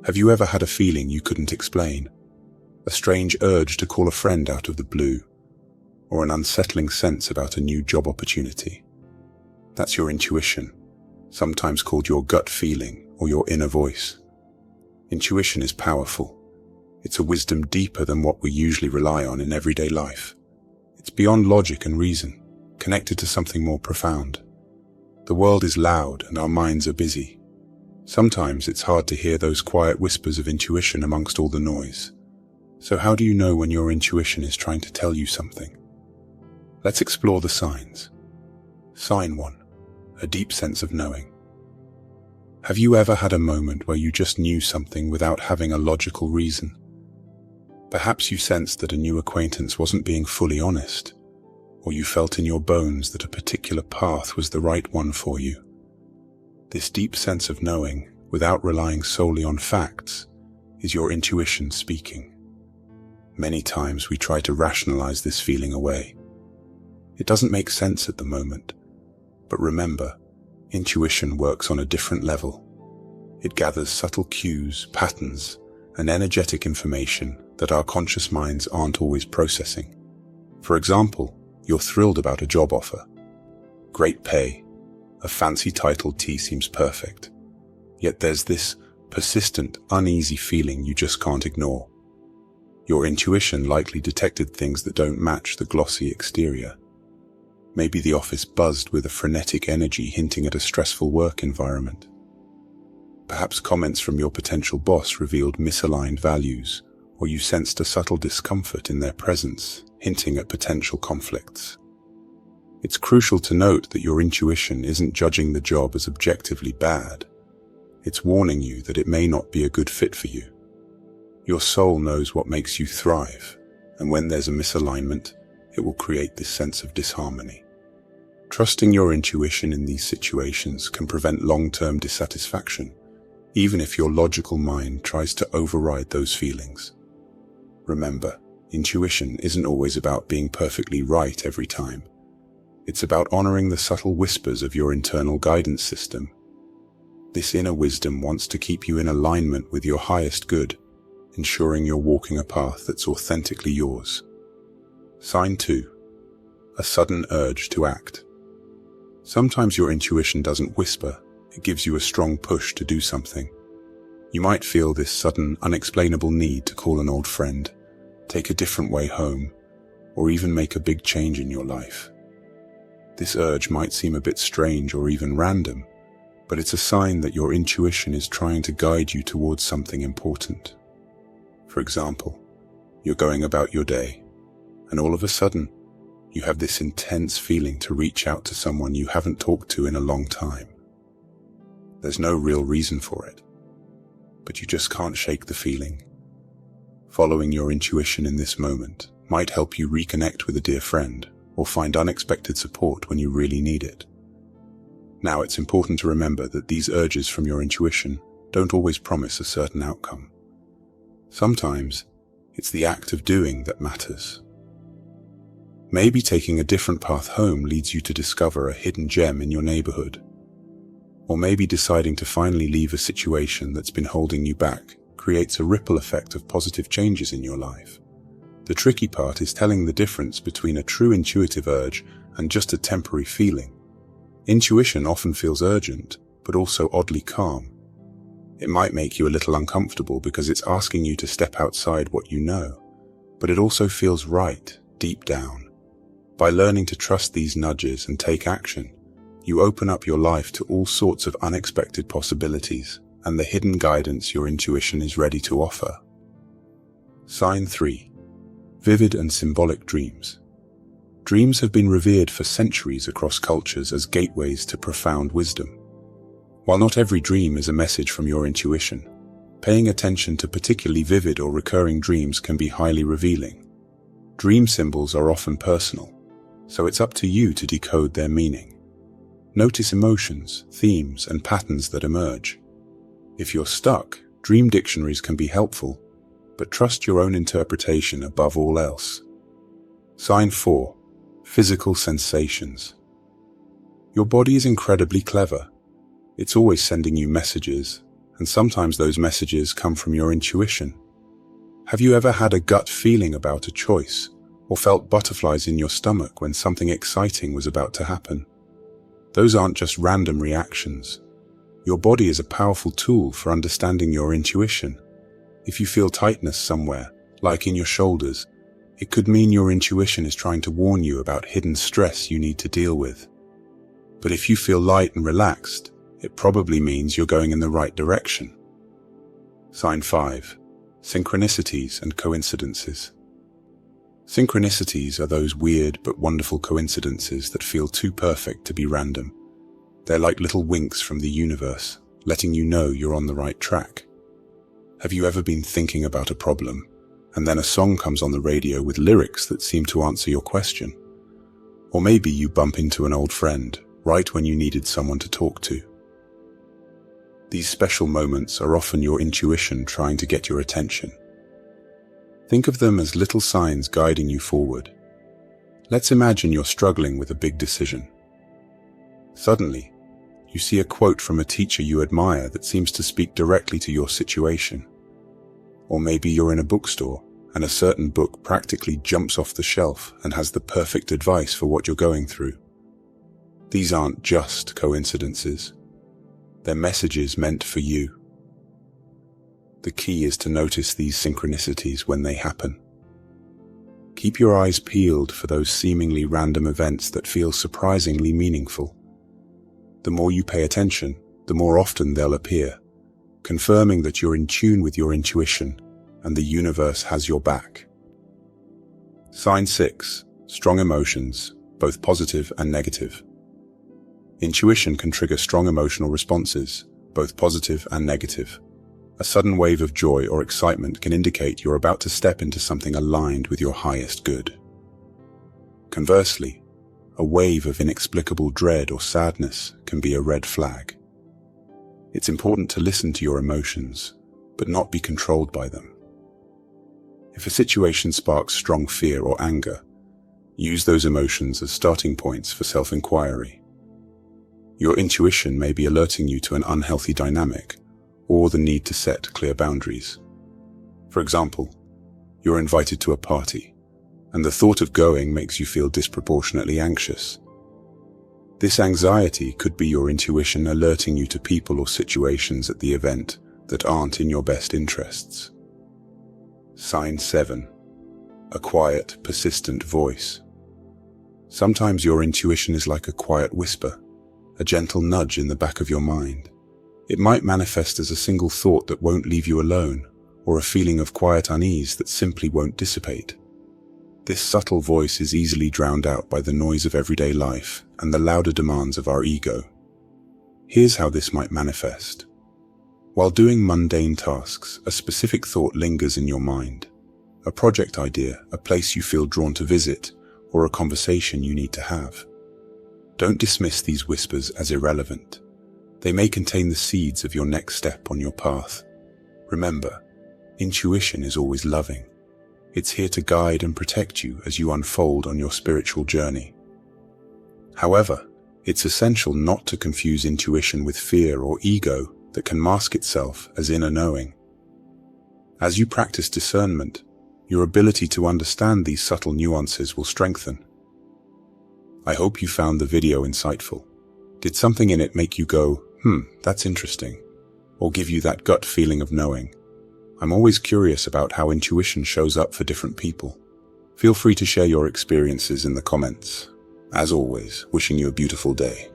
Have you ever had a feeling you couldn't explain? A strange urge to call a friend out of the blue, or an unsettling sense about a new job opportunity? That's your intuition, sometimes called your gut feeling or your inner voice. Intuition is powerful. It's a wisdom deeper than what we usually rely on in everyday life. It's beyond logic and reason, connected to something more profound. The world is loud and our minds are busy. Sometimes it's hard to hear those quiet whispers of intuition amongst all the noise. So how do you know when your intuition is trying to tell you something? Let's explore the signs. Sign 1. A deep sense of knowing. Have you ever had a moment where you just knew something without having a logical reason? Perhaps you sensed that a new acquaintance wasn't being fully honest, or you felt in your bones that a particular path was the right one for you. This deep sense of knowing, without relying solely on facts, is your intuition speaking. Many times we try to rationalize this feeling away. It doesn't make sense at the moment, but remember, intuition works on a different level. It gathers subtle cues, patterns, and energetic information that our conscious minds aren't always processing. For example, you're thrilled about a job offer. Great pay. A fancy titled tea seems perfect. Yet there's this persistent, uneasy feeling you just can't ignore. Your intuition likely detected things that don't match the glossy exterior. Maybe the office buzzed with a frenetic energy hinting at a stressful work environment. Perhaps comments from your potential boss revealed misaligned values, or you sensed a subtle discomfort in their presence, hinting at potential conflicts. It's crucial to note that your intuition isn't judging the job as objectively bad. It's warning you that it may not be a good fit for you. Your soul knows what makes you thrive, and when there's a misalignment, it will create this sense of disharmony. Trusting your intuition in these situations can prevent long-term dissatisfaction, even if your logical mind tries to override those feelings. Remember, intuition isn't always about being perfectly right every time. It's about honoring the subtle whispers of your internal guidance system. This inner wisdom wants to keep you in alignment with your highest good, ensuring you're walking a path that's authentically yours. Sign 2. A sudden urge to act. Sometimes your intuition doesn't whisper, it gives you a strong push to do something. You might feel this sudden, unexplainable need to call an old friend, take a different way home, or even make a big change in your life. This urge might seem a bit strange or even random, but it's a sign that your intuition is trying to guide you towards something important. For example, you're going about your day, and all of a sudden, you have this intense feeling to reach out to someone you haven't talked to in a long time. There's no real reason for it, but you just can't shake the feeling. Following your intuition in this moment might help you reconnect with a dear friend or find unexpected support when you really need it. Now, it's important to remember that these urges from your intuition don't always promise a certain outcome. Sometimes, it's the act of doing that matters. Maybe taking a different path home leads you to discover a hidden gem in your neighborhood. Or maybe deciding to finally leave a situation that's been holding you back creates a ripple effect of positive changes in your life. The tricky part is telling the difference between a true intuitive urge and just a temporary feeling. Intuition often feels urgent, but also oddly calm. It might make you a little uncomfortable because it's asking you to step outside what you know, but it also feels right, deep down. By learning to trust these nudges and take action, you open up your life to all sorts of unexpected possibilities and the hidden guidance your intuition is ready to offer. Sign 3. Vivid and symbolic dreams. Dreams have been revered for centuries across cultures as gateways to profound wisdom. While not every dream is a message from your intuition, paying attention to particularly vivid or recurring dreams can be highly revealing. Dream symbols are often personal, so it's up to you to decode their meaning. Notice emotions, themes, and patterns that emerge. If you're stuck, dream dictionaries can be helpful, but trust your own interpretation above all else. Sign 4. Physical sensations. Your body is incredibly clever. It's always sending you messages, and and sometimes those messages come from your intuition. Have you ever had a gut feeling about a choice, or felt butterflies in your stomach when something exciting was about to happen? Those aren't just random reactions. Your body is a powerful tool for understanding your intuition. If you feel tightness somewhere, like in your shoulders, it could mean your intuition is trying to warn you about hidden stress you need to deal with. But if you feel light and relaxed, it probably means you're going in the right direction. Sign 5. Synchronicities and coincidences. Synchronicities are those weird but wonderful coincidences that feel too perfect to be random. They're like little winks from the universe, letting you know you're on the right track. Have you ever been thinking about a problem, and then a song comes on the radio with lyrics that seem to answer your question? Or maybe you bump into an old friend right when you needed someone to talk to. These special moments are often your intuition trying to get your attention. Think of them as little signs guiding you forward. Let's imagine you're struggling with a big decision. Suddenly, you see a quote from a teacher you admire that seems to speak directly to your situation. Or maybe you're in a bookstore and a certain book practically jumps off the shelf and has the perfect advice for what you're going through. These aren't just coincidences. They're messages meant for you. The key is to notice these synchronicities when they happen. Keep your eyes peeled for those seemingly random events that feel surprisingly meaningful. The more you pay attention, the more often they'll appear, confirming that you're in tune with your intuition and the universe has your back. Sign 6. Strong emotions, both positive and negative. Intuition can trigger strong emotional responses, both positive and negative. A sudden wave of joy or excitement can indicate you're about to step into something aligned with your highest good. Conversely, a wave of inexplicable dread or sadness can be a red flag. It's important to listen to your emotions, but not be controlled by them. If a situation sparks strong fear or anger, use those emotions as starting points for self-inquiry. Your intuition may be alerting you to an unhealthy dynamic or the need to set clear boundaries. For example, you're invited to a party, and the thought of going makes you feel disproportionately anxious. This anxiety could be your intuition alerting you to people or situations at the event that aren't in your best interests. Sign 7. A quiet, persistent voice. Sometimes your intuition is like a quiet whisper, a gentle nudge in the back of your mind. It might manifest as a single thought that won't leave you alone, or a feeling of quiet unease that simply won't dissipate. This subtle voice is easily drowned out by the noise of everyday life and the louder demands of our ego. Here's how this might manifest. While doing mundane tasks, a specific thought lingers in your mind. A project idea, a place you feel drawn to visit, or a conversation you need to have. Don't dismiss these whispers as irrelevant. They may contain the seeds of your next step on your path. Remember, intuition is always loving. It's here to guide and protect you as you unfold on your spiritual journey. However, it's essential not to confuse intuition with fear or ego that can mask itself as inner knowing. As you practice discernment, your ability to understand these subtle nuances will strengthen. I hope you found the video insightful. Did something in it make you go, that's interesting, or give you that gut feeling of knowing? I'm always curious about how intuition shows up for different people. Feel free to share your experiences in the comments. As always, wishing you a beautiful day.